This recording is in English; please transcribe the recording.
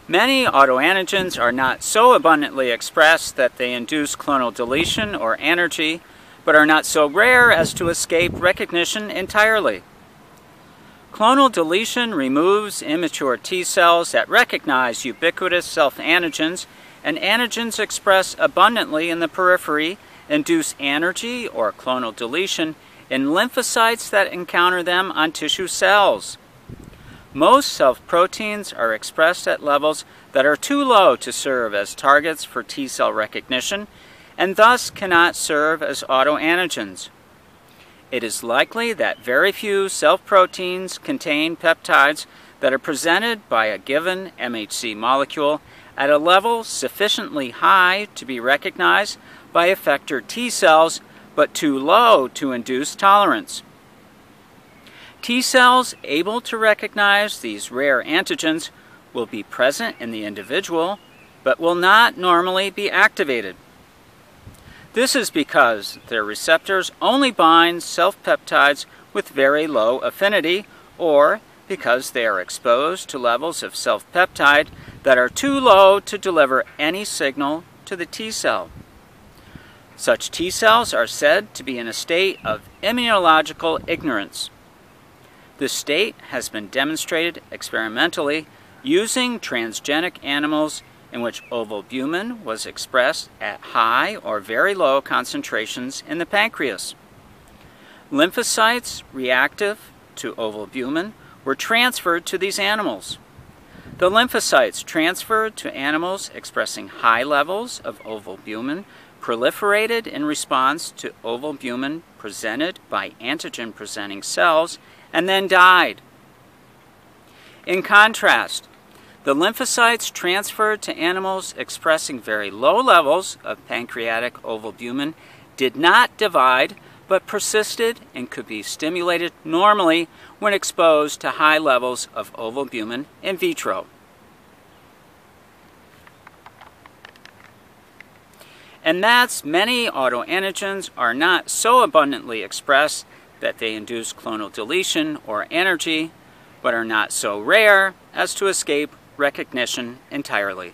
Many autoantigens are not so abundantly expressed that they induce clonal deletion or anergy, but are not so rare as to escape recognition entirely. Clonal deletion removes immature T cells that recognize ubiquitous self-antigens, and antigens expressed abundantly in the periphery induce anergy or clonal deletion in lymphocytes that encounter them on tissue cells. Most self-proteins are expressed at levels that are too low to serve as targets for T cell recognition and thus cannot serve as autoantigens. It is likely that very few self-proteins contain peptides that are presented by a given MHC molecule at a level sufficiently high to be recognized by effector T cells, but too low to induce tolerance. T cells able to recognize these rare antigens will be present in the individual, but will not normally be activated. This is because their receptors only bind self-peptides with very low affinity, or because they are exposed to levels of self-peptide that are too low to deliver any signal to the T cell. Such T cells are said to be in a state of immunological ignorance. This state has been demonstrated experimentally using transgenic animals in which ovalbumin was expressed at high or very low concentrations in the pancreas. Lymphocytes reactive to ovalbumin were transferred to these animals. The lymphocytes transferred to animals expressing high levels of ovalbumin proliferated in response to ovalbumin presented by antigen-presenting cells and then died. In contrast, the lymphocytes transferred to animals expressing very low levels of pancreatic ovalbumin did not divide, but persisted and could be stimulated normally when exposed to high levels of ovalbumin in vitro. And that's many autoantigens are not so abundantly expressed that they induce clonal deletion or anergy, but are not so rare as to escape recognition entirely.